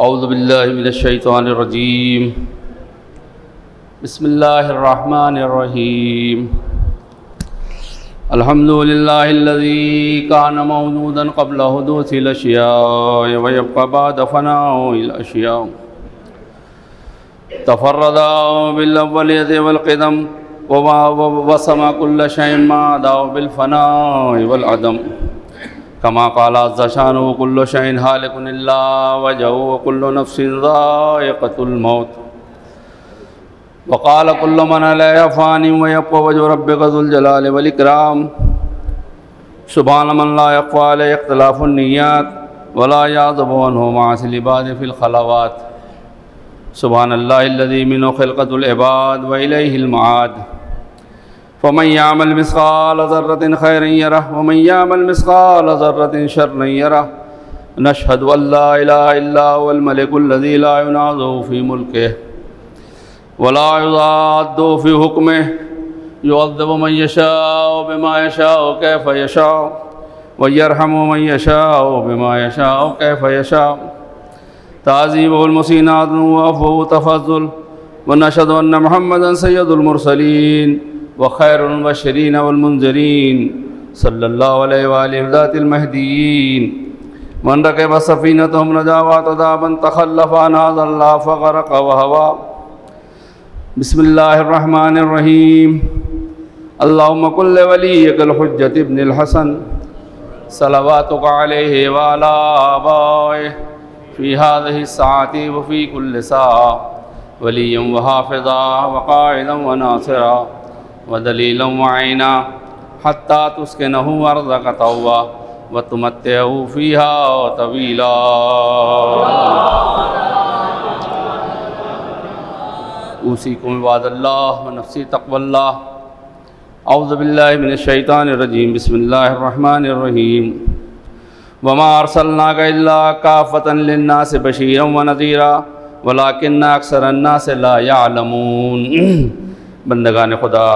اعوذ باللہ من الشیطان الرجیم بسم اللہ الرحمن الرحیم الحمد للہ الذی کان موجودا قبل حدوث الاشیاء ویبقى بعد فناء الاشیاء تفرد بالاولیت والقدم وسمع كل شيء ما دعوا بالفناء والعدم كما قال عز شانه كل شيء هالك إلا وجهه وكل نفس ذائقة الموت وقال كل من عليها فان ويبقى وجه ربك ذو الجلال والإكرام سبحان من لا يخفى عليه اختلاف النيات ولا يعزب عنه معاصي العباد في الخلوات سبحان الله الذي منه خلقة العباد وإليه المعاد فمن يعمل مثقال ذرة خيرا يره ومن يعمل مثقال ذرة شرا يره نشهد أن لا إله إلا هو الملك الذي لا ينازع في ملكه ولا يضاد في حكمه يعذب من يشاء بما يشاء كيف يشاء ويرحم من يشاء بما يشاء كيف يشاء تعذيبه المسيئات وعفوه تفضل ونشهد أن محمدا سيد المرسلين وخير المبشرين والمنذرين صلى الله عليه وآله ذات المهديين من ركب سفينتهم نجا واعتدى من تخلف عن هذا الله فغرق وهوى بسم الله الرحمن الرحيم اللهم كن لوليك الحجة ابن الحسن صلواتك عليه وعلى آبائه في هذه الساعة وفي كل ساعة وليا وحافظا وقائدا وناصرا ودلیلا وعینا حتی تسکنہ ارضک طوعا وتمتعہ فیہا طویلا اوصیکم عباد اللہ ونفسی تقوی اللہ اعوذ باللہ من الشیطان الرجیم بسم اللہ الرحمن الرحیم وما ارسلناک الا کافۃ للناس بشیرا ونذیرا ولکن اکثر الناس لا یعلمون بندگان خدا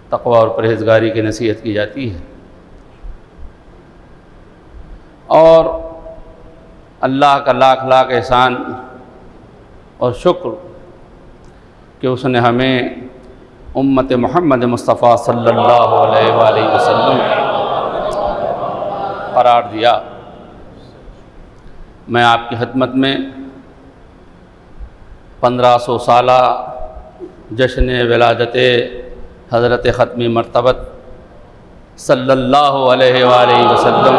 تقوی اور پرہیزگاری کی نصیحت کی جاتی ہے اور اللہ کا لاکھ لاکھ احسان اور شکر کہ اس نے ہمیں امت محمد مصطفیٰ صلی اللہ علیہ وآلہ وسلم قرار دیا۔ میں آپ کی خدمت میں 1500 سالہ جشن ولادت حضرت ختمی مرتبت صلی اللہ علیہ وآلہ وسلم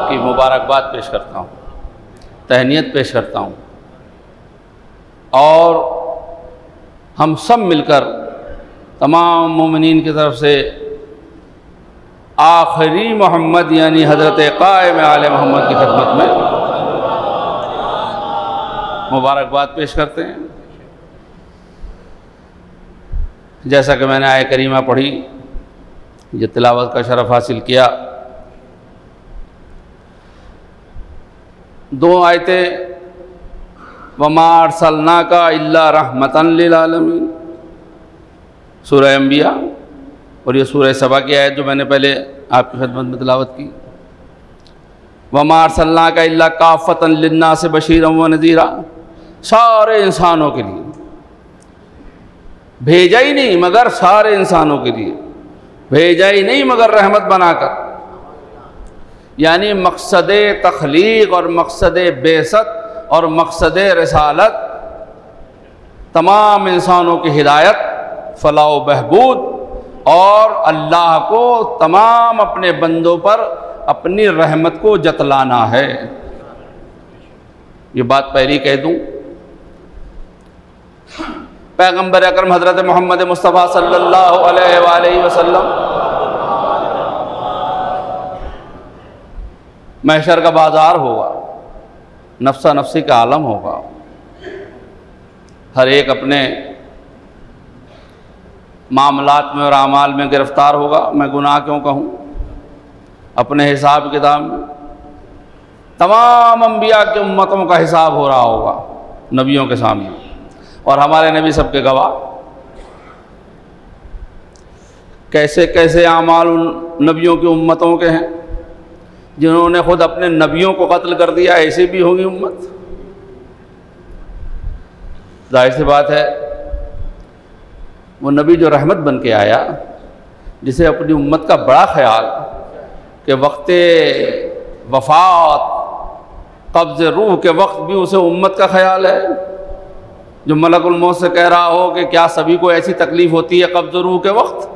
کی مبارکباد پیش کرتا ہوں، تہنیت پیش کرتا ہوں، اور ہم سب مل کر تمام مومنین کی طرف سے آخری محمد یعنی حضرت قائم آل محمد کی خدمت میں مبارکباد پیش کرتے ہیں۔ جیسا کہ میں نے آیہ کریمہ پڑھی، یہ تلاوت کا شرف حاصل کیا، 2 آیتیں وَمَا أَرْسَلْنَاكَ إِلَّا رَحْمَةً لِلْعَالَمِينَ سورہ انبیاء، اور یہ سورہ سبا کی آیت جو میں نے پہلے آپ کی خدمت میں تلاوت کی، وَمَا أَرْسَلْنَاكَ إِلَّا كَافَّةً لِلنَّاسِ بَشِيرًا وَنَذِيرًا، سارے انسانوں کے لیے بھیجا ہی نہیں مگر سارے انسانوں کے لیے، بھیجا ہی نہیں مگر رحمت بنا کر، یعنی مقصد تخلیق اور مقصد بعثت اور مقصد رسالت تمام انسانوں کی ہدایت، فلاح و بہبود، اور اللہ کو تمام اپنے بندوں پر اپنی رحمت کو جتلانا ہے۔ یہ بات پہلی کہہ دوں، پیغمبر اکرم حضرت محمد مصطفیٰ صلی اللہ علیہ وآلہ وسلم محشر کا بازار ہوگا، نفسا نفسی کا عالم ہوگا، ہر ایک اپنے معاملات میں اور اعمال میں گرفتار ہوگا۔ میں گناہ کیوں کہوں، اپنے حساب کتاب میں تمام انبیاء کی امتوں کا حساب ہو رہا ہوگا نبیوں کے سامنے، اور ہمارے نبی سب کے گواہ۔ کیسے کیسے اعمال ان نبیوں کی امتوں کے ہیں، جنہوں نے خود اپنے نبیوں کو قتل کر دیا، ایسے بھی ہوگی امت؟ ظاہر سی بات ہے وہ نبی جو رحمت بن کے آیا، جسے اپنی امت کا بڑا خیال کہ وقت وفات قبض روح کے وقت بھی اسے امت کا خیال ہے، جو ملک الموت سے کہہ رہا ہو کہ کیا سبھی کو ایسی تکلیف ہوتی ہے قبض روح کے وقت،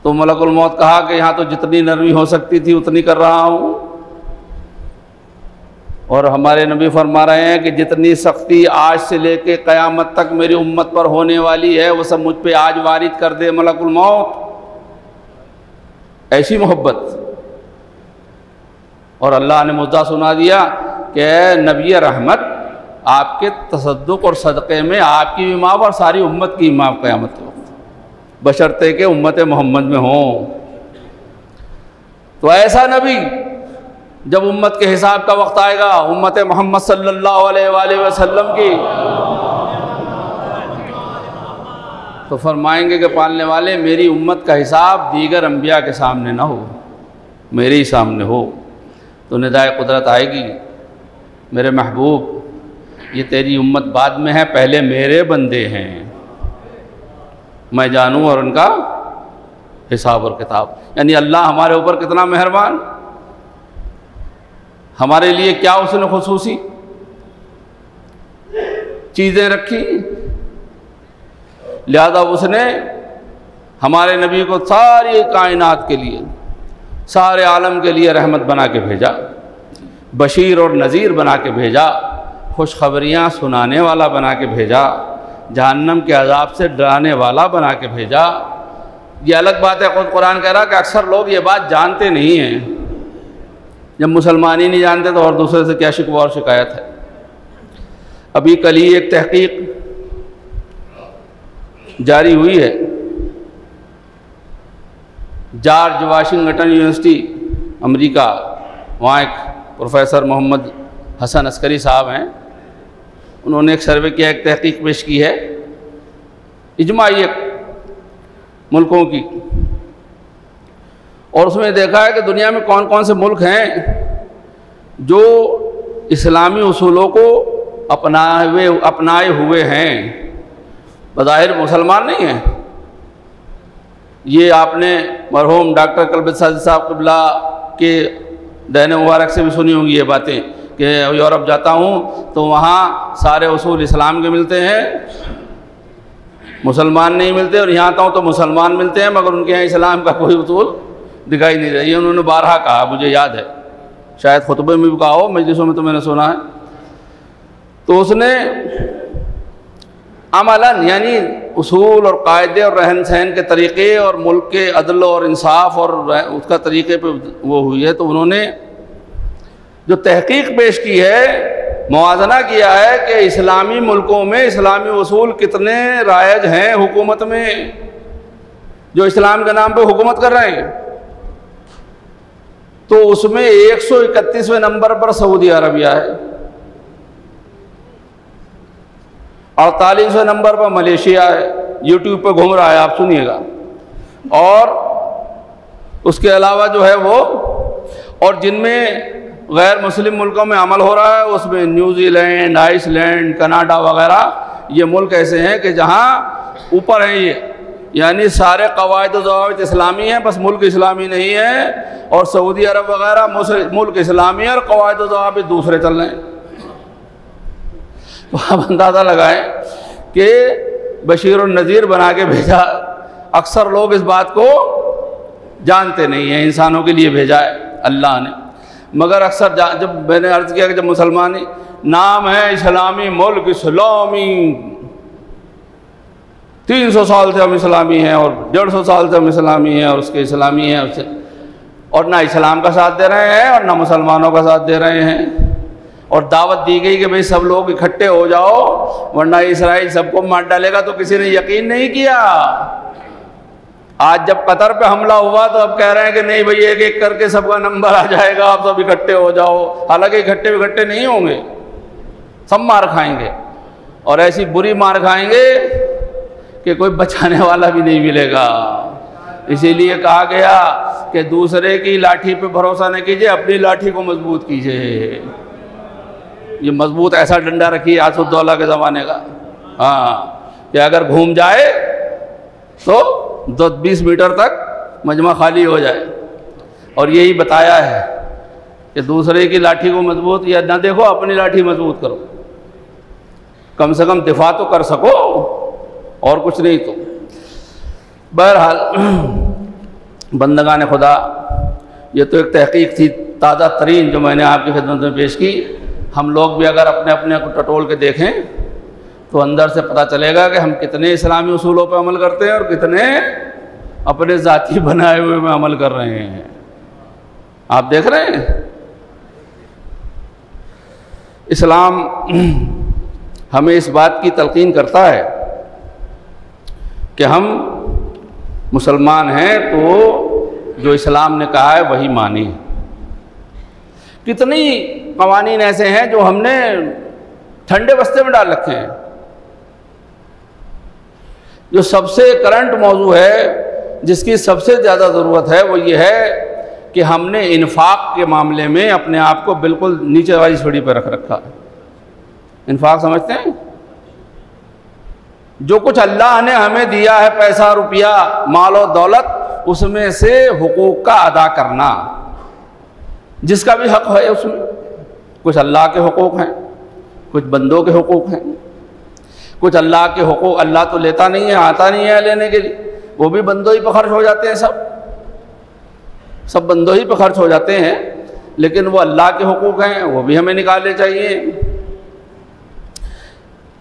تو ملک الموت کہا کہ یہاں تو جتنی نرمی ہو سکتی تھی اتنی کر رہا ہوں۔ اور ہمارے نبی فرما رہے ہیں کہ جتنی سختی آج سے لے کے قیامت تک میری امت پر ہونے والی ہے وہ سب مجھ پہ آج وارد کر دے ملک الموت۔ ایسی محبت۔ اور اللہ نے مدعا سنا دیا کہ اے نبی رحمت، آپ کے تصدق اور صدقے میں آپ کی بھی معاف اور ساری امت کی معاف قیامت کے وقت، بشرطے کہ امت محمد میں ہوں۔ تو ایسا نبی جب امت کے حساب کا وقت آئے گا، امت محمد صلی اللہ علیہ وآلہ وسلم کی، تو فرمائیں گے کہ پالنے والے میری امت کا حساب دیگر انبیاء کے سامنے نہ ہو، میرے ہی سامنے ہو۔ تو ندائے قدرت آئے گی، میرے محبوب یہ تیری امت بعد میں ہے، پہلے میرے بندے ہیں، میں جانوں اور ان کا حساب اور کتاب۔ یعنی اللہ ہمارے اوپر کتنا مہربان، ہمارے لیے کیا اس نے خصوصی چیزیں رکھی، لہذا اس نے ہمارے نبی کو ساری کائنات کے لیے، سارے عالم کے لیے رحمت بنا کے بھیجا، بشیر اور نذیر بنا کے بھیجا، خوشخبریاں سنانے والا بنا کے بھیجا، جہنم کے عذاب سے ڈرانے والا بنا کے بھیجا۔ یہ الگ بات ہے، خود قرآن کہہ رہا کہ اکثر لوگ یہ بات جانتے نہیں ہیں۔ جب مسلمان ہی نہیں جانتے تو اور دوسرے سے کیا شکوہ اور شکایت ہے۔ ابھی کل ہی ایک تحقیق جاری ہوئی ہے، جارج واشنگٹن یونیورسٹی امریکہ، وہاں ایک پروفیسر محمد حسن عسکری صاحب ہیں، انہوں نے ایک سروے کیا، ایک تحقیق پیش کی ہے اجماعی ملکوں کی، اور اس میں دیکھا ہے کہ دنیا میں کون کون سے ملک ہیں جو اسلامی اصولوں کو اپنائے ہوئے ہیں، بظاہر مسلمان نہیں ہیں۔ یہ آپ نے مرحوم ڈاکٹر کلبت سازی صاحب قبلہ کے دین مبارک سے بھی سنی ہوں گی یہ باتیں کہ یورپ جاتا ہوں تو وہاں سارے اصول اسلام کے ملتے ہیں، مسلمان نہیں ملتے، اور یہاں آتا ہوں تو مسلمان ملتے ہیں مگر ان کے یہاں اسلام کا کوئی اصول دکھائی نہیں رہی۔ انہوں نے بارہا کہا، مجھے یاد ہے، شاید خطبے میں بھی کہا ہو، مجلسوں میں تو میں نے سنا ہے۔ تو اس نے عملاً یعنی اصول اور قاعدے اور رہن سہن کے طریقے اور ملک کے عدل اور انصاف اور اس کا طریقے پہ وہ ہوئی ہے، تو انہوں نے جو تحقیق پیش کی ہے، موازنہ کیا ہے کہ اسلامی ملکوں میں اسلامی اصول کتنے رائج ہیں حکومت میں، جو اسلام کے نام پہ حکومت کر رہے ہیں۔ تو اس میں 131ویں نمبر پر سعودی عربیہ ہے، 48ویں نمبر پر ملیشیا ہے، یوٹیوب پہ گھوم رہا ہے، آپ سنیے گا۔ اور اس کے علاوہ جو ہے وہ، اور جن میں غیر مسلم ملکوں میں عمل ہو رہا ہے اس میں New Zealand, Iceland, Canada وغیرہ، یہ ملک ایسے ہیں کہ جہاں اوپر ہیں، یہ یعنی سارے قواعد و ضوابط اسلامی ہیں، بس ملک اسلامی نہیں ہے۔ اور سعودی عرب وغیرہ ملک اسلامی ہے اور قواعد و ضوابط دوسرے چل رہے ہیں۔ تو آپ اندازہ لگائیں کہ بشیر النذیر بنا کے بھیجا، اکثر لوگ اس بات کو جانتے نہیں ہیں، انسانوں کے لیے بھیجا ہے اللہ نے، مگر اکثر جب میں نے عرض کیا کہ جب مسلمان نام ہے اسلامی ملک، اسلامی 300 سال سے ہم اسلامی ہیں اور 150 سال سے ہم اسلامی ہیں اور اس کے اسلامی ہیں، اسے اور نہ اسلام کا ساتھ دے رہے ہیں اور نہ مسلمانوں کا ساتھ دے رہے ہیں، اور دعوت دی گئی کہ بھئی سب لوگ اکٹھے ہو جاؤ ورنہ اسرائیل سب کو مار ڈالے گا، تو کسی نے یقین نہیں کیا۔ آج جب قطر پہ حملہ ہوا تو اب کہہ رہے ہیں کہ نہیں بھئی ایک ایک کر کے سب کا نمبر آ جائے گا، آپ سب اکٹھے ہو جاؤ، حالانکہ اکٹھے نہیں ہوں گے، سب مار کھائیں گے، اور ایسی بری مار کھائیں گے کہ کوئی بچانے والا بھی نہیں ملے گا۔ اسی لیے کہا گیا کہ دوسرے کی لاٹھی پہ بھروسہ نہ کیجیے، اپنی لاٹھی کو مضبوط کیجیے۔ یہ مضبوط ایسا ڈنڈا رکھیے آسد الدولہ کے زمانے کا، ہاں، کہ اگر گھوم جائے تو 20 میٹر تک مجمع خالی ہو جائے۔ اور یہی بتایا ہے کہ دوسرے کی لاٹھی کو مضبوط یا نہ دیکھو، اپنی لاٹھی مضبوط کرو، کم سے کم دفاع تو کر سکو، اور کچھ نہیں تو۔ بہرحال بندگان خدا، یہ تو ایک تحقیق تھی تازہ ترین جو میں نے آپ کی خدمت میں پیش کی۔ ہم لوگ بھی اگر اپنے اپنے کو ٹٹول کے دیکھیں تو اندر سے پتہ چلے گا کہ ہم کتنے اسلامی اصولوں پہ عمل کرتے ہیں اور کتنے اپنے ذاتی بنائے ہوئے میں عمل کر رہے ہیں۔ آپ دیکھ رہے ہیں اسلام ہمیں اس بات کی تلقین کرتا ہے کہ ہم مسلمان ہیں تو جو اسلام نے کہا ہے وہی مانیں۔ کتنی قوانین ایسے ہیں جو ہم نے ٹھنڈے بستے میں ڈال رکھے ہیں۔ جو سب سے کرنٹ موضوع ہے، جس کی سب سے زیادہ ضرورت ہے، وہ یہ ہے کہ ہم نے انفاق کے معاملے میں اپنے آپ کو بالکل نیچے والی سیڑھی پہ رکھ رکھا ہے۔ انفاق سمجھتے ہیں؟ جو کچھ اللہ نے ہمیں دیا ہے، پیسہ، روپیہ، مال و دولت، اس میں سے حقوق کا ادا کرنا، جس کا بھی حق ہے اس میں۔ کچھ اللہ کے حقوق ہیں، کچھ بندوں کے حقوق ہیں، کچھ اللہ کے حقوق اللہ تو لیتا نہیں ہے، آتا نہیں ہے لینے کے لیے، وہ بھی بندوں ہی پہ خرچ ہو جاتے ہیں، سب بندوں ہی پہ خرچ ہو جاتے ہیں، لیکن وہ اللہ کے حقوق ہیں، وہ بھی ہمیں نکالنے چاہیے۔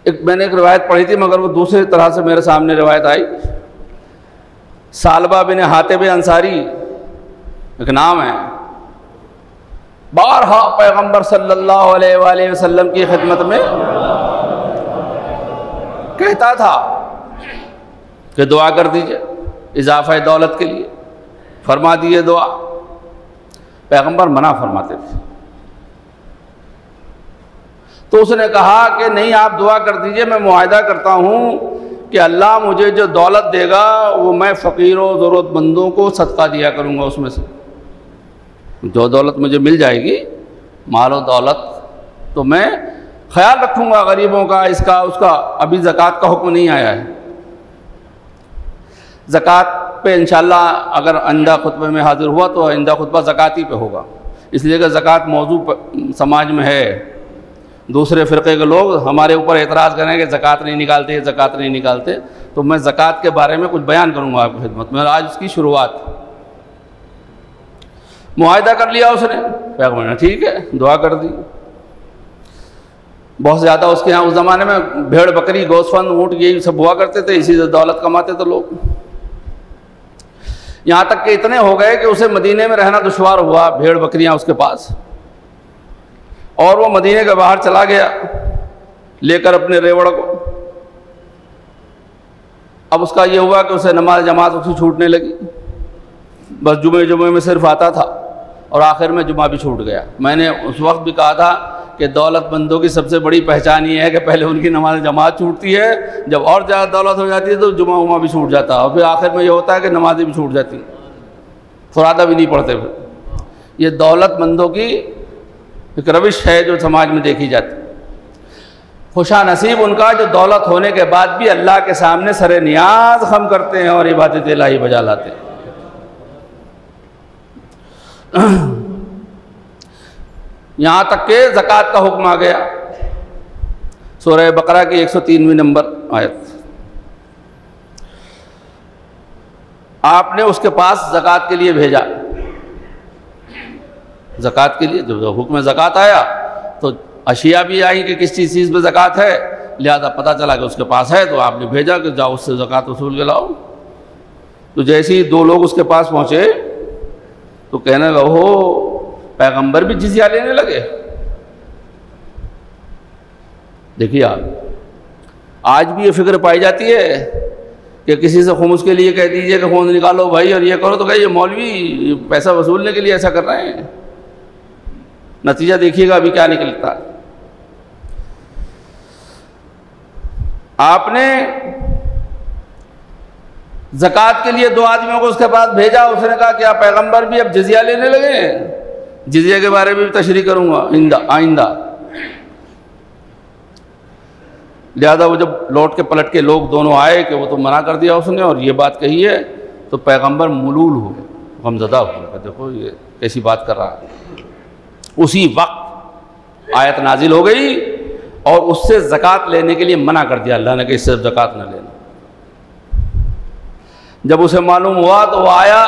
میں نے ایک روایت پڑھی تھی، مگر وہ دوسری طرح سے میرے سامنے روایت آئی۔ ثعلبہ بن حاطب انصاری ایک نام ہے، بارہا پیغمبر صلی اللہ علیہ وآلہ وسلم کی خدمت میں کہتا تھا کہ دعا کر دیجئے اضافہ دولت کے لیے، فرما دیے دعا۔ پیغمبر منع فرماتے تھے، تو اس نے کہا کہ نہیں، آپ دعا کر دیجئے، میں معاہدہ کرتا ہوں کہ اللہ مجھے جو دولت دے گا وہ میں فقیروں ضرورت مندوں کو صدقہ دیا کروں گا، اس میں سے جو دولت مجھے مل جائے گی، مال و دولت، تو میں خیال رکھوں گا غریبوں کا، اس کا اس کا۔ ابھی زکوٰۃ کا حکم نہیں آیا ہے، زکوٰۃ پہ انشاءاللہ اگر آئندہ خطبے میں حاضر ہوا تو آئندہ خطبہ زکوٰۃ ہی پہ ہوگا، اس لیے کہ زکوٰۃ موضوع سماج میں ہے۔ دوسرے فرقے کے لوگ ہمارے اوپر اعتراض کریں کہ زکوٰۃ نہیں نکالتے، زکوٰۃ نہیں نکالتے، تو میں زکوٰۃ کے بارے میں کچھ بیان کروں گا آپ کی خدمت میں، آج اس کی شروعات۔ معاہدہ کر لیا اس نے، پیغمبر نے ٹھیک ہے، دعا کر دی۔ بہت زیادہ اس کے ہاں اس زمانے میں بھیڑ بکری گوسفند اونٹ یہی سب ہوا کرتے تھے، اسی سے دولت کماتے تھے لوگ۔ یہاں تک کہ اتنے ہو گئے کہ اسے مدینے میں رہنا دشوار ہوا، بھیڑ بکریاں اس کے پاس، اور وہ مدینے کے باہر چلا گیا لے کر اپنے ریوڑ کو۔ اب اس کا یہ ہوا کہ اسے نماز جماعت اس کی چھوٹنے لگی، بس جمعے میں صرف آتا تھا، اور آخر میں جمعہ بھی چھوٹ گیا۔ میں نے اس وقت بھی کہا تھا کہ دولت مندوں کی سب سے بڑی پہچان یہ ہے کہ پہلے ان کی نماز جماعت چھوٹتی ہے، جب اور زیادہ دولت ہو جاتی ہے تو جمعہ بھی چھوٹ جاتا ہے، اور پھر آخر میں یہ ہوتا ہے کہ نمازیں بھی چھوٹ جاتی ہیں، فرادہ بھی نہیں پڑھتے پھر۔ یہ دولت مندوں کی ایک روش ہے جو سماج میں دیکھی جاتی۔ خوشا نصیب ان کا جو دولت ہونے کے بعد بھی اللہ کے سامنے سر نیاز خم کرتے ہیں اور عبادت الہی بجا لاتے ہیں۔ یہاں تک کہ زکوٰۃ کا حکم آ گیا، سورہ بقرہ کی 103ویں نمبر آیت۔ آپ نے اس کے پاس زکوٰۃ کے لیے بھیجا، زکوٰۃ کے لیے جب حکم زکوٰۃ آیا تو اشیاء بھی آئی کہ کس چیز پہ زکوٰۃ ہے، لہذا پتہ چلا کہ اس کے پاس ہے، تو آپ نے بھیجا کہ جاؤ اس سے زکوٰۃ وصول کے لاؤ۔ تو جیسے ہی 2 لوگ اس کے پاس پہنچے تو کہنے لگا ہو پیغمبر بھی جزیہ لینے لگے۔ دیکھیے آپ، آج بھی یہ فکر پائی جاتی ہے کہ کسی سے خمس کے لیے کہہ دیجئے کہ خمس نکالو بھائی اور یہ کرو، تو کہ یہ مولوی پیسہ وصولنے کے لیے ایسا کر رہے ہیں۔ نتیجہ دیکھیے گا ابھی کیا نکلتا ہے۔ آپ نے زکوٰۃ کے لیے 2 آدمیوں کو اس کے پاس بھیجا، اس نے کہا کیا پیغمبر بھی اب جزیہ لینے لگے ہیں؟ جزیہ کے بارے میں بھی تشریح کروں گا آئندہ۔ لہذا وہ جب لوٹ کے پلٹ کے لوگ دونوں آئے کہ وہ تو منع کر دیا اس نے اور یہ بات کہی ہے، تو پیغمبر ملول ہوئے، غمزدہ ہوئے کہ دیکھو یہ کیسی بات کر رہا ہے۔ اسی وقت آیت نازل ہو گئی اور اس سے زکوٰۃ لینے کے لیے منع کر دیا اللہ نے کہ اس سے زکوٰۃ نہ لینا۔ جب اسے معلوم ہوا تو وہ آیا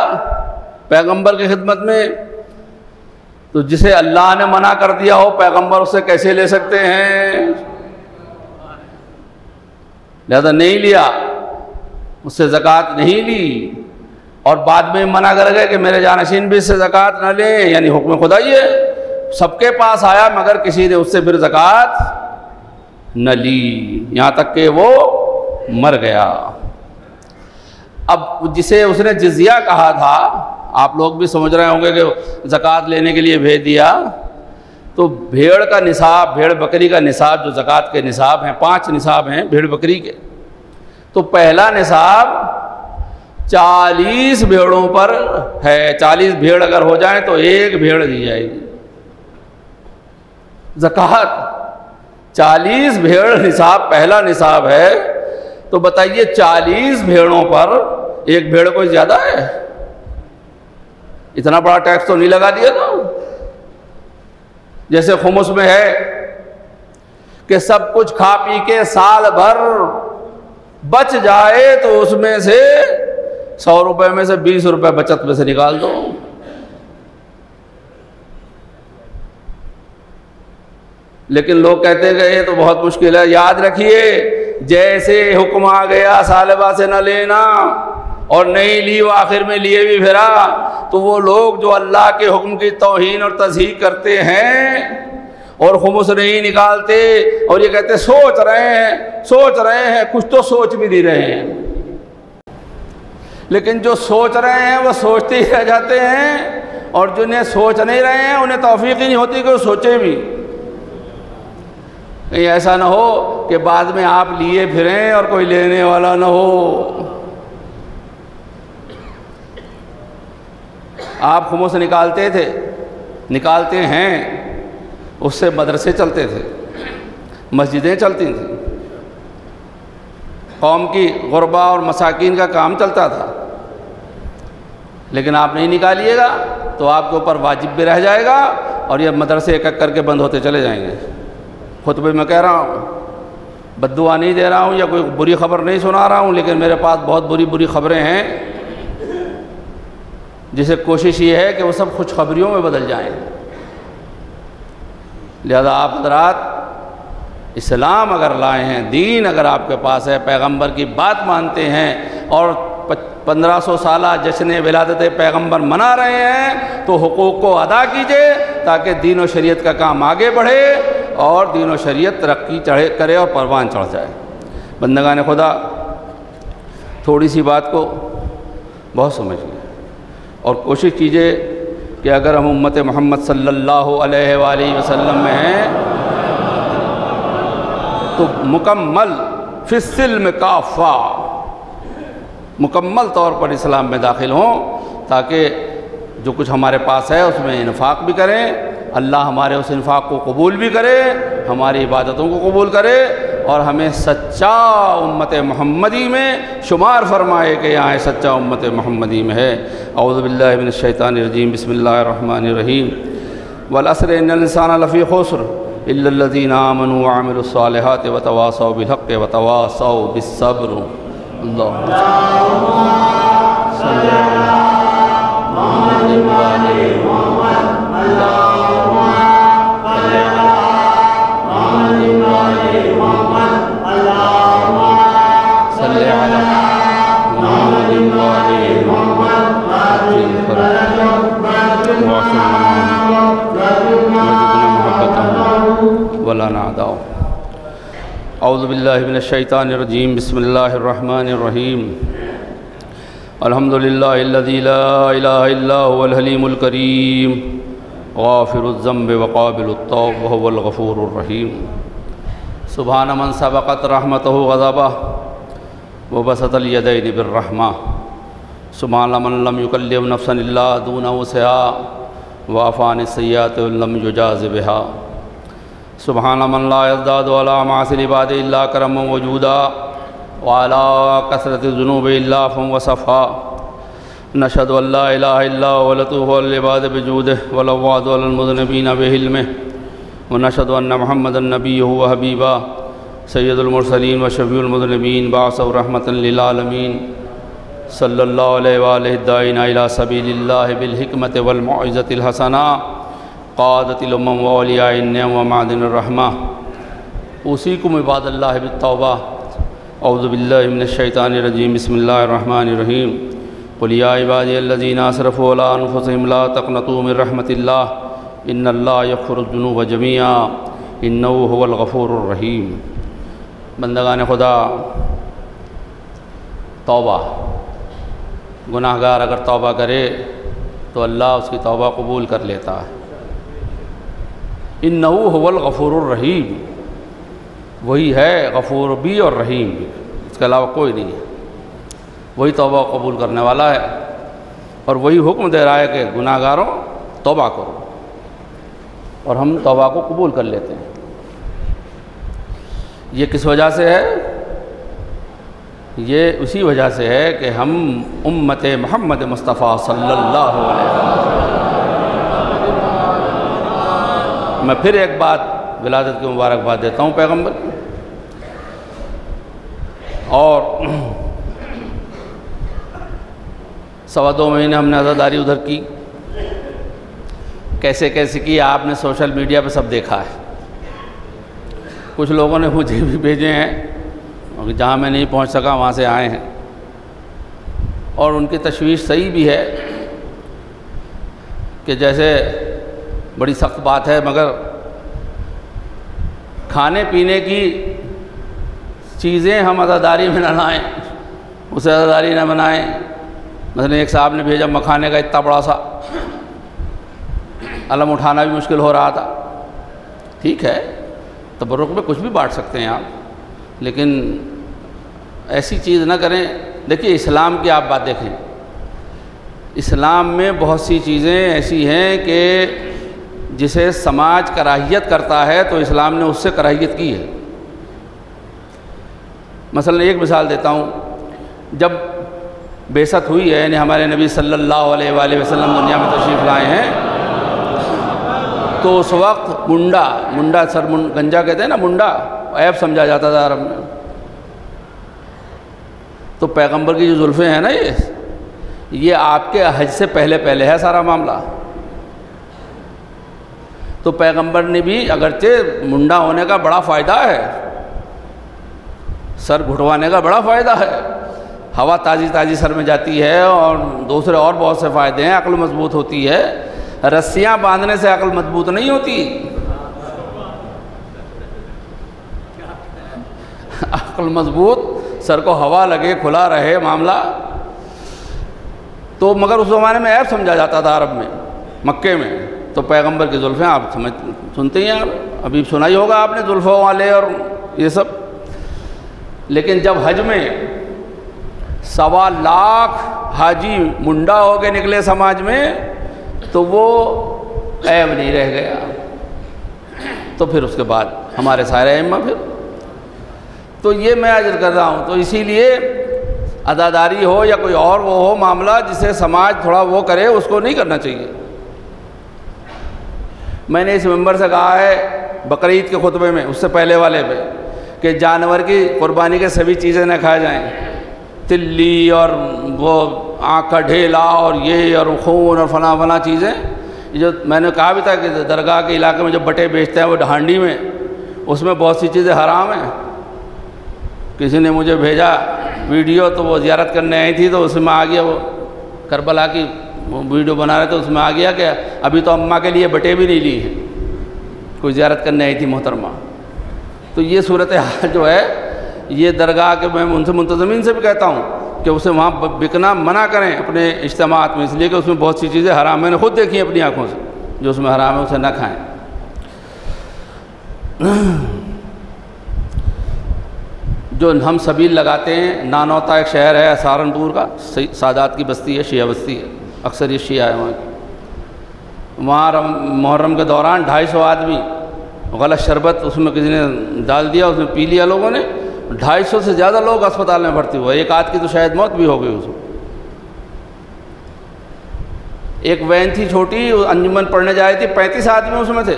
پیغمبر کی خدمت میں، تو جسے اللہ نے منع کر دیا ہو پیغمبر اسے کیسے لے سکتے ہیں؟ لہذا نہیں لیا، اس سے زکوٰۃ نہیں لی، اور بعد میں منع کر گئے کہ میرے جانشین بھی اس سے زکوٰۃ نہ لیں، یعنی حکم خدائی ہے، سب کے پاس آیا مگر کسی نے اس سے پھر زکوٰۃ نہ لی، یہاں تک کہ وہ مر گیا۔ اب جسے اس نے جزیہ کہا تھا، آپ لوگ بھی سمجھ رہے ہوں گے کہ زکوٰۃ لینے کے لیے بھیج دیا، تو بھیڑ کا نصاب، بھیڑ بکری کا نصاب جو زکوٰۃ کے نصاب ہیں، 5 نصاب ہیں بھیڑ بکری کے، تو پہلا نصاب 40 بھیڑوں پر ہے، 40 بھیڑ اگر ہو جائیں تو 1 بھیڑ دی جائے گی زکوٰۃ۔ 40 بھیڑ نصاب پہلا نصاب ہے، تو بتائیے 40 بھیڑوں پر 1 بھیڑ کوئی زیادہ ہے؟ اتنا بڑا ٹیکس تو نہیں لگا دیا نا۔ جیسے خمس میں ہے کہ سب کچھ کھا پی کے سال بھر بچ جائے تو اس میں سے 100 روپے میں سے 20 روپے بچت میں سے نکال دو۔ لیکن لوگ کہتے ہیں کہ یہ تو بہت مشکل ہے۔ یاد رکھیے جیسے حکم آ گیا سالبہ سے نہ لینا اور نہیں لی، وہ آخر میں لیے بھی پھرا، تو وہ لوگ جو اللہ کے حکم کی توہین اور تضحیق کرتے ہیں اور خمس نہیں نکالتے اور یہ کہتے سوچ رہے ہیں، کچھ تو سوچ بھی نہیں رہے ہیں، لیکن جو سوچ رہے ہیں وہ سوچتے ہی رہ جاتے ہیں، اور جنہیں سوچ نہیں رہے ہیں انہیں توفیق ہی نہیں ہوتی کہ وہ سوچیں بھی۔ کہیں ایسا نہ ہو کہ بعد میں آپ لیے پھریں اور کوئی لینے والا نہ ہو۔ آپ خمس نکالتے ہیں، اس سے مدرسے چلتے تھے، مسجدیں چلتی تھیں، قوم کی غربا اور مساکین کا کام چلتا تھا، لیکن آپ نہیں نکالیے گا تو آپ کے اوپر واجب بھی رہ جائے گا اور یہ مدرسے ایک ایک کر کے بند ہوتے چلے جائیں گے۔ خطبے میں کہہ رہا ہوں، بد دعا نہیں دے رہا ہوں یا کوئی بری خبر نہیں سنا رہا ہوں، لیکن میرے پاس بہت بری خبریں ہیں، جسے کوشش یہ ہے کہ وہ سب خوشخبریوں میں بدل جائیں۔ لہذا آپ حضرات اسلام اگر لائے ہیں، دین اگر آپ کے پاس ہے، پیغمبر کی بات مانتے ہیں اور 1500 سالہ جشن ولادت پیغمبر منا رہے ہیں، تو حقوق کو ادا کیجئے تاکہ دین و شریعت کا کام آگے بڑھے اور دین و شریعت ترقی کرے اور پروان چڑھ جائے۔ بندگان خدا تھوڑی سی بات کو بہت سمجھیے اور کوشش کیجئے کہ اگر ہم امت محمد صلی اللہ علیہ وآلہ وسلم میں ہیں تو مکمل فی السلم کافہ، مکمل طور پر اسلام میں داخل ہوں، تاکہ جو کچھ ہمارے پاس ہے اس میں انفاق بھی کریں، اللہ ہمارے اس انفاق کو قبول بھی کرے، ہماری عبادتوں کو قبول کرے اور ہمیں سچا امت محمدی میں شمار فرمائے کہ یہاں سچا امت محمدی میں ہے۔ اعوذ باللہ من الشیطان الرجیم، بسم اللہ الرحمن الرحیم۔ والعصر ان الانسان لفی خسر الا الذین آمنوا وعملوا الصالحات وتواصوا بالحق وتواصوا بالصبر۔ اللہم صلی علی محمد وعلی محمد، اللہم صلی علی محمد وعلی محمد، اللہم صلی علی محمد وعلی محمد، ولا نعداء۔ اعوذ باللہ من الشیطان الرجیم، بسم اللہ الرحمن الرحیم۔ الحمد للہ الذی لا الہ الا هو الحلیم الکریم غافر الذنب وقابل التوب وهو الغفور الرحیم۔ سبحان من سبقت رحمتہ غضبہ وبسط الیدین بالرحمہ۔ سبحان من لم یکلف نفسا الا دون وسعها وعفى عن السیئات ولم یجاز بها سبحان من لا يزداد على معاصي العباد الا کرما وجودا وعلى كثرة الذنوب الا عفوا وصفحا نشهد ان لا اله الا هو لطوف العباد بجوده ولواد على المذنبين بحلمه ونشهد ان محمدا نبيه وحبيبه سید المرسلین و شفیع المذنبین بعثہ رحمۃ للعالمین صلی اللہ علیہ وآلہ الداعین الی سبیل اللہ بالحکمت والموعظۃ الحسنہ قادۃ الامم واولیاء النعم ومعدن الرحمہ اوصیکم عباد اللہ بالتوبہ اعوذ باللہ من الشیطان الرجیم بسم اللہ الرحمن الرحیم قل یا عبادی الذین اسرفوا علی انفسہم لا تقنطوا من رحمۃ اللہ ان اللہ یغفر الذنوب جمیعا انہ هو الغفور الرحیم۔ بندگان خدا، توبہ، گناہ گار اگر توبہ کرے تو اللہ اس کی توبہ قبول کر لیتا ہے۔ انہ هو الغفور الرحیم، وہی ہے غفور بھی اور رحیم بھی، اس کے علاوہ کوئی نہیں ہے۔ وہی توبہ قبول کرنے والا ہے اور وہی حکم دے رہا ہے کہ گناہ گاروں توبہ کرو، اور ہم توبہ کو قبول کر لیتے ہیں۔ یہ کس وجہ سے ہے؟ یہ اسی وجہ سے ہے کہ ہم امت محمد مصطفیٰ صلی اللہ علیہ وسلم۔ میں پھر ایک بات ولادت کی مبارکباد دیتا ہوں پیغمبر کی، اور 2.25 مہینے ہم نے عزاداری ادھر کی، کیسے کیسے کی آپ نے سوشل میڈیا پہ سب دیکھا ہے۔ کچھ لوگوں نے مجھے بھی بھیجے ہیں، جہاں میں نہیں پہنچ سکا وہاں سے آئے ہیں، اور ان کی تشویش صحیح بھی ہے کہ جیسے بڑی سخت بات ہے، مگر کھانے پینے کی چیزیں ہم عزاداری میں نہ لائیں، اسے عزاداری نہ بنائیں۔ مثلا ایک صاحب نے بھیجا مکھانے کا اتنا بڑا سا علم، اٹھانا بھی مشکل ہو رہا تھا۔ ٹھیک ہے، تبرک میں کچھ بھی بانٹ سکتے ہیں آپ، لیکن ایسی چیز نہ کریں۔ دیکھیے اسلام کی آپ بات دیکھیں، اسلام میں بہت سی چیزیں ایسی ہیں کہ جسے سماج کراہیت کرتا ہے تو اسلام نے اس سے کراہیت کی ہے۔ مثلا ایک مثال دیتا ہوں، جب بعثت ہوئی ہے، یعنی ہمارے نبی صلی اللہ علیہ وآلہ وسلم دنیا میں تشریف لائے ہیں، تو اس وقت منڈا سر گنجا کہتے ہیں نا، منڈا عیب سمجھا جاتا تھا عرب میں۔ تو پیغمبر کی جو زلفیں ہیں نا، یہ آپ کے حج سے پہلے ہے سارا معاملہ۔ تو پیغمبر نے بھی اگرچہ منڈا ہونے کا بڑا فائدہ ہے، سر گھٹوانے کا بڑا فائدہ ہے، ہوا تازی سر میں جاتی ہے، اور دوسرے اور بہت سے فائدے ہیں، عقل مضبوط ہوتی ہے۔ رسیاں باندھنے سے عقل مضبوط نہیں ہوتی، عقل مضبوط، سر کو ہوا لگے، کھلا رہے معاملہ۔ تو مگر اس زمانے میں عیب سمجھا جاتا تھا عرب میں، مکے میں۔ تو پیغمبر کی زلفیں آپ سنتے ہی ہیں، ابھی سنا ہی ہوگا آپ نے زلفوں والے اور یہ سب۔ لیکن جب حج میں 1.25 لاکھ حاجی منڈا ہو کے نکلے سماج میں، تو وہ عیب نہیں رہ گیا۔ تو پھر اس کے بعد ہمارے سارے ائمہ، پھر تو یہ میں عرض کر رہا ہوں۔ تو اسی لیے عزاداری ہو یا کوئی اور وہ ہو معاملہ جسے سماج تھوڑا وہ کرے، اس کو نہیں کرنا چاہیے۔ میں نے اس ممبر سے کہا ہے بقرعید کے خطبے میں، اس سے پہلے والے پہ، کہ جانور کی قربانی کے سبھی چیزیں نہ کھائے جائیں، تلی اور وہ آنکھ کا ڈھیلا اور یہ اور خون اور فلاں چیزیں۔ جو میں نے کہا بھی تھا کہ درگاہ کے علاقے میں جو بٹے بیچتے ہیں وہ ہانڈی میں، اس میں بہت سی چیزیں حرام ہیں۔ کسی نے مجھے بھیجا ویڈیو، تو وہ زیارت کرنے آئی تھی، تو اس میں آ گیا، وہ کربلا کی وہ ویڈیو بنا رہے تھے، اس میں آ گیا کہ ابھی تو اماں کے لیے بٹے بھی نہیں لی ہیں، کوئی زیارت کرنے آئی تھی محترمہ۔ تو یہ صورتحال جو ہے، یہ درگاہ کے میں ان سے منتظمین سے بھی کہتا ہوں کہ اسے وہاں بکنا منع کریں اپنے اجتماعات میں، اس لیے کہ اس میں بہت سی چیزیں حرام ہیں، میں نے خود دیکھی اپنی آنکھوں سے، جو اس میں حرام ہے اسے نہ کھائیں۔ جو ہم سبیل لگاتے ہیں، نانوتا ایک شہر ہے سہارنپور کا، سادات کی بستی ہے، شیعہ بستی ہے، اکثر یہ شیعہ ہے وہاں محرم کے دوران 250 آدمی غلط شربت اس میں کسی نے ڈال دیا، اس میں پی لیا لوگوں نے، 250 سے زیادہ لوگ اسپتال میں بھرتی ہوئے، ایک آدھ کی تو شاید موت بھی ہو گئی اس میں۔ ایک وین تھی چھوٹی، انجمن پڑھنے جا رہی تھی، 35 آدمی اس میں تھے،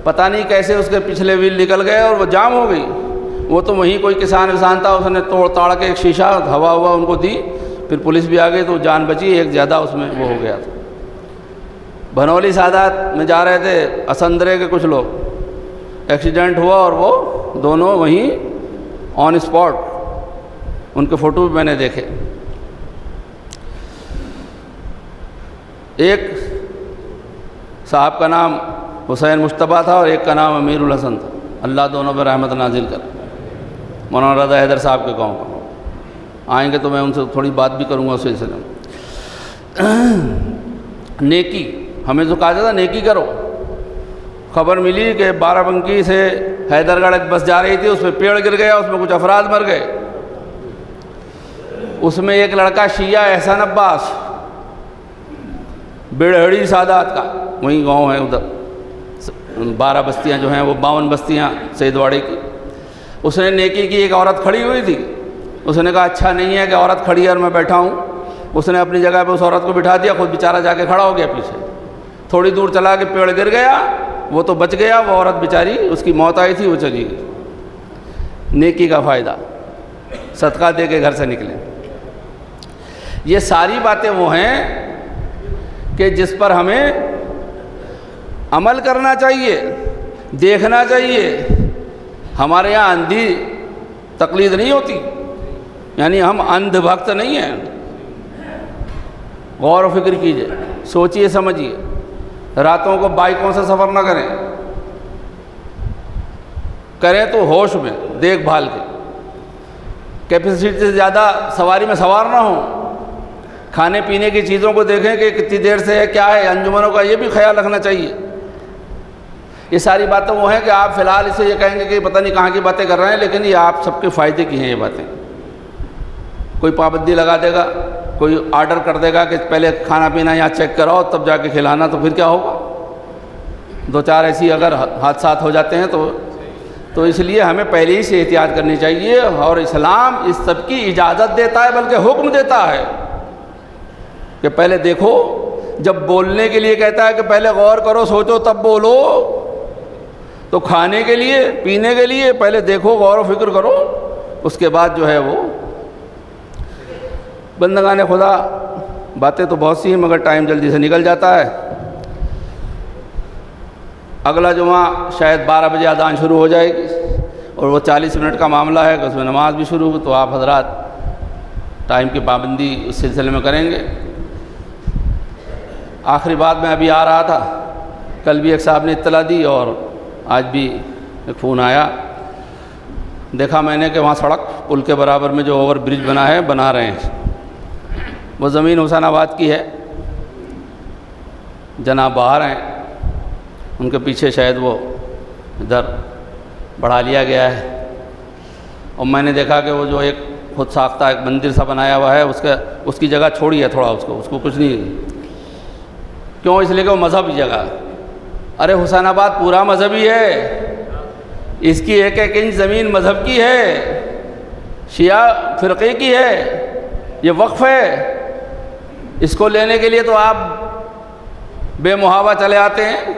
پتہ نہیں کیسے اس کے پچھلے ویل نکل گئے اور وہ جام ہو گئی۔ وہ تو وہیں کوئی کسان تھا، اس نے توڑ تاڑ کے ایک شیشہ ہوا ان کو دی، پھر پولیس بھی آ گئی تو جان بچی، ایک زیادہ اس میں وہ ہو گیا تھا۔ بھنولی سادات میں جا رہے تھے اسندرے کے کچھ لوگ، ایکسیڈنٹ ہوا اور وہ دونوں وہیں آن اسپاٹ، ان کے فوٹو بھی میں نے دیکھے۔ ایک صاحب کا نام حسین مشتبہ تھا اور ایک کا نام امیر الحسن تھا، اللہ دونوں پہ رحمت نازل کر۔ مولانا رضا حیدر صاحب کے گاؤں کا، آئیں گے تو میں ان سے تھوڑی بات بھی کروں گا اس سلسلے میں۔ نیکی، ہمیں تو کہا جاتا نیکی کرو۔ خبر ملی کہ بارہ بنکی سے حیدر گڑھ ایک بس جا رہی تھی، اس میں پیڑ گر گیا، اس میں کچھ افراد مر گئے، اس میں ایک لڑکا شیعہ احسان عباس بیڑہڑی سادات کا، وہیں گاؤں ہے ادھر، 12 بستیاں جو ہیں وہ 52 بستیاں سید واڑے کی۔ اس نے نیکی کی، ایک عورت کھڑی ہوئی تھی، اس نے کہا اچھا نہیں ہے کہ عورت کھڑی ہے اور میں بیٹھا ہوں، اس نے اپنی جگہ پہ اس عورت کو بٹھا دیا، خود بیچارہ جا کے کھڑا ہو گیا پیچھے، تھوڑی دور چلا کے پیڑ گر گیا، وہ تو بچ گیا، وہ عورت بیچاری اس کی موت آئی تھی وہ چلی گئی۔ نیکی کا فائدہ، صدقہ دے کے گھر سے نکلیں۔ یہ ساری باتیں وہ ہیں کہ جس پر ہمیں عمل کرنا چاہیے، دیکھنا چاہیے۔ ہمارے یہاں اندھی تقلید نہیں ہوتی، یعنی ہم اندھ بھکت نہیں ہیں۔ غور و فکر کیجئے، سوچئے سمجھیے، راتوں کو بائکوں سے سفر نہ کریں تو ہوش میں دیکھ بھال کے، کیپیسٹی سے زیادہ سواری میں سوار نہ ہوں۔ کھانے پینے کی چیزوں کو دیکھیں کہ کتنی دیر سے ہے، کیا ہے، انجمنوں کا یہ بھی خیال رکھنا چاہیے۔ یہ ساری باتیں وہ ہیں کہ آپ فی الحال اسے یہ کہیں گے کہ پتہ نہیں کہاں کی باتیں کر رہے ہیں، لیکن یہ آپ سب کے فائدے کی ہیں یہ باتیں۔ کوئی پابندی لگا دے گا، کوئی آرڈر کر دے گا کہ پہلے کھانا پینا یہاں چیک کراؤ تب جا کے کھلانا، تو پھر کیا ہوگا؟ 2-4 ایسی اگر حادثات ہو جاتے ہیں تو اس لیے ہمیں پہلے ہی سے احتیاط کرنی چاہیے، اور اسلام اس سب کی اجازت دیتا ہے، بلکہ حکم دیتا ہے کہ پہلے دیکھو۔ جب بولنے کے لیے کہتا ہے کہ پہلے غور کرو، سوچو تب بولو، تو کھانے کے لیے، پینے کے لیے پہلے دیکھو، غور و فکر کرو، اس کے بعد جو ہے وہ۔ بندگان خدا، باتیں تو بہت سی ہیں مگر ٹائم جلدی سے نکل جاتا ہے۔ اگلا جمعہ شاید 12 بجے اذان شروع ہو جائے گی، اور وہ 40 منٹ کا معاملہ ہے کہ اس میں نماز بھی شروع ہو، تو آپ حضرات ٹائم کی پابندی اس سلسلے میں کریں گے۔ آخری بات میں ابھی آ رہا تھا، کل بھی ایک صاحب نے اطلاع دی اور آج بھی ایک فون آیا، دیکھا میں نے کہ وہاں سڑک پل کے برابر میں جو اوور برج بنا رہے ہیں، وہ زمین حسین آباد کی ہے، جناب باہر ہیں، ان کے پیچھے شاید وہ ادھر بڑھا لیا گیا ہے، اور میں نے دیکھا کہ وہ جو ایک خود ساختہ ایک مندر سا بنایا ہوا ہے، اس کی جگہ چھوڑی ہے تھوڑا، اس کو کچھ نہیں، کیوں؟ اس لیے کہ وہ مذہبی جگہ ہے۔ ارے حسین آباد پورا مذہبی ہے، اس کی ایک ایک انچ زمین مذہب کی ہے، شیعہ فرقے کی ہے، یہ وقف ہے۔ اس کو لینے کے لیے تو آپ بے محابہ چلے آتے ہیں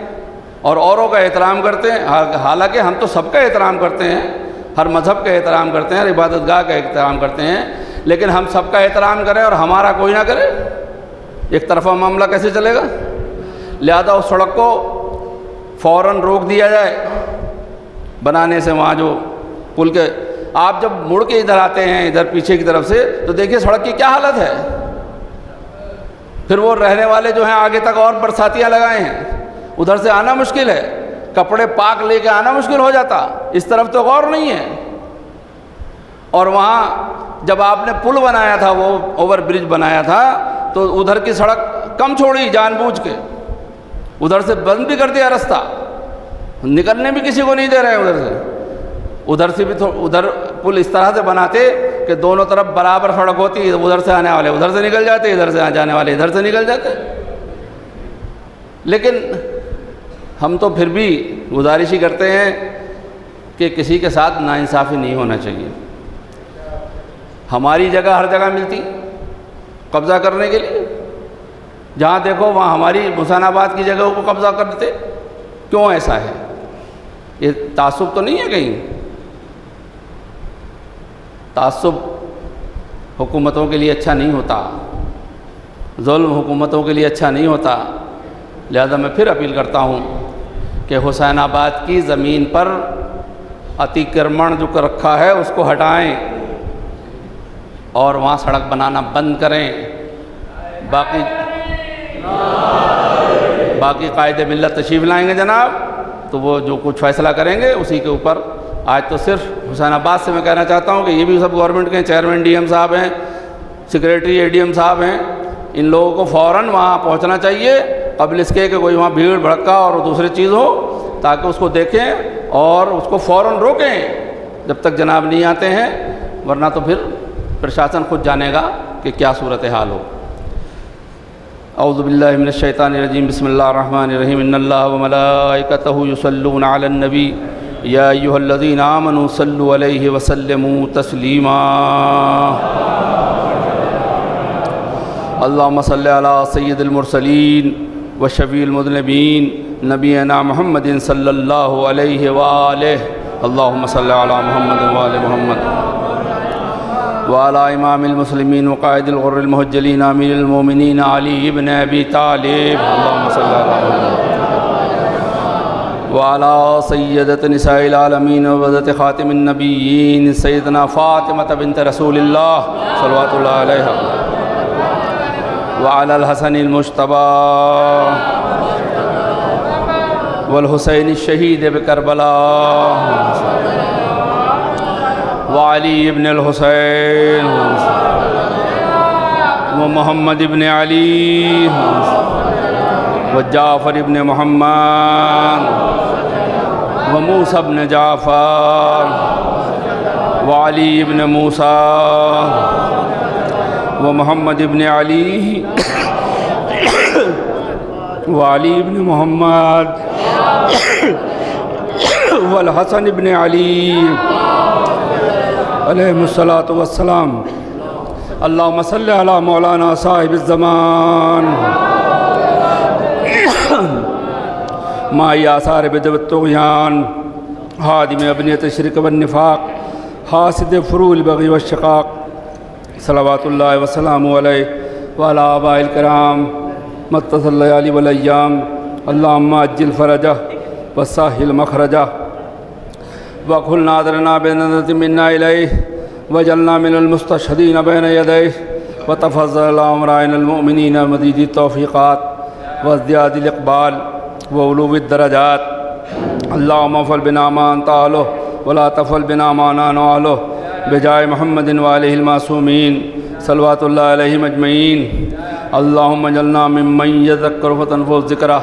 اور اوروں کا احترام کرتے ہیں، حالانکہ ہم تو سب کا احترام کرتے ہیں، ہر مذہب کا احترام کرتے ہیں، ہر عبادت گاہ کا احترام کرتے ہیں، لیکن ہم سب کا احترام کریں اور ہمارا کوئی نہ کرے، ایک طرفہ معاملہ کیسے چلے گا؟ لہذا اس سڑک کو فوراً روک دیا جائے بنانے سے۔ وہاں جو پل کے، آپ جب مڑ کے ادھر آتے ہیں ادھر پیچھے کی طرف سے، تو دیکھیے سڑک کی کیا حالت ہے۔ پھر وہ رہنے والے جو ہیں آگے تک اور برساتیاں لگائے ہیں، ادھر سے آنا مشکل ہے، کپڑے پاک لے کے آنا مشکل ہو جاتا، اس طرف تو غور نہیں ہے۔ اور وہاں جب آپ نے پل بنایا تھا، وہ اوور برج بنایا تھا، تو ادھر کی سڑک کم چھوڑی جان بوجھ کے، ادھر سے بند بھی کر دیا راستہ، نکلنے بھی کسی کو نہیں دے رہے ہیں ادھر سے بھی ادھر پل اس طرح سے بناتے کہ دونوں طرف برابر سڑک ہوتی، ادھر سے آنے والے ادھر سے نکل جاتے، ادھر سے جانے والے ادھر سے نکل جاتے۔ لیکن ہم تو پھر بھی گزارش ہی کرتے ہیں کہ کسی کے ساتھ ناانصافی نہیں ہونا چاہیے۔ ہماری جگہ ہر جگہ ملتی قبضہ کرنے کے لیے، جہاں دیکھو وہاں ہماری حسین آباد کی جگہوں کو قبضہ کرتے، کیوں ایسا ہے؟ یہ تعصب تو نہیں ہے کہیں؟ تعصب حکومتوں کے لیے اچھا نہیں ہوتا، ظلم حکومتوں کے لیے اچھا نہیں ہوتا۔ لہذا میں پھر اپیل کرتا ہوں کہ حسین آباد کی زمین پر اتیکرمن جو کر رکھا ہے اس کو ہٹائیں اور وہاں سڑک بنانا بند کریں۔ باقی قائد ملت تشریف لائیں گے جناب، تو وہ جو کچھ فیصلہ کریں گے اسی کے اوپر۔ آج تو صرف حسین آباد سے میں کہنا چاہتا ہوں کہ یہ بھی سب گورنمنٹ کے چیئرمین ڈی ایم صاحب ہیں، سیکریٹری اے ڈی ایم صاحب ہیں، ان لوگوں کو فوراً وہاں پہنچنا چاہیے قبل اس کے کہ کوئی وہاں بھیڑ بھڑکا اور دوسری چیز ہو، تاکہ اس کو دیکھیں اور اس کو فوراً روکیں جب تک جناب نہیں آتے ہیں، ورنہ تو پھر پرشاسن خود جانے گا کہ کیا صورتحال ہو۔ اعوذ باللہ من الشیطان الرجیم، بسم اللہ الرحمن الرحیم، ان اللہ وملائکتہ یصلون علی النبی یا ایھا الذین آمنوا صلوا علیہ وسلموا تسلیما۔ اللہم صلی علی سید المرسلین وشفیع المذنبین نبینا محمد صلی اللہ علیہ وآلہ۔ اللہم صلی علی محمد وآل محمد وعلی امام المسلمین وقائد الغر المحجلین امیر المومنین علی ابن ابی طالب۔ اللہم صلی علی محمد وعلی سیدۃ نساء العالمین وبذت خاتم النبیین سیدنا فاطمہ بنت رسول اللہ صلوات اللہ علیہ وعلی الحسن المجتبی والحسین الشہید بکربلا وعلی ابن الحسین ومحمد ابن علی وجعفر ابن محمد وموسیٰ ابن جعفر وعلی ابن موسیٰ ومحمد ابن علی وعلی ابن محمد والحسن ابن علی علیہ الصلاۃ والسلام۔ اللہم صلی علی مولانا صاحب الزمان مائی آثار بدع والطغیان حادم ابنیت الشرک والنفاق حاسد فروع البغی والشقاق صلوات اللہ وسلام علیہ وعلی آباء الکرام متصل اللیالی والایام۔ اللہم عجل فرجہ وسہل مخرجہ وَقْهُلْ نَاظِرْنَا بِنَظْرَةٍ مِنَّا إِلَيْهِ وَجَلْنَا مِنَ الْمُسْتَشْهِدِينَ بَيْنَ يَدَيْهِ وَتَفَضَّلَ عَلَىٰ أَمْرَائِنَا الْمُؤْمِنِينَ مَزِيدِ التَّوْفِيقَاتِ وَازْدِيَادِ الْإِقْبَالِ وَعُلُوِّ الدَّرَجَاتِ۔ اللہم افعل بنا ما انت اہلہ ولا تفعل بنا ما نحن اہلہ بجائے محمد وآلہ المعصومین صلوات اللہ علیہم اجمعین۔ اللہم اجعلنا ممن یذکر فتنفع الذکرہ۔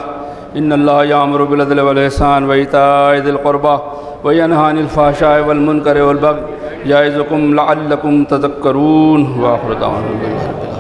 ان اللہ یامر بالعدل والإحسان وإیتاء ذی القربى وینہی عن الفحشاء والمنکر والبغی یعظکم لعلکم تذکرون۔ وآخر دعوانا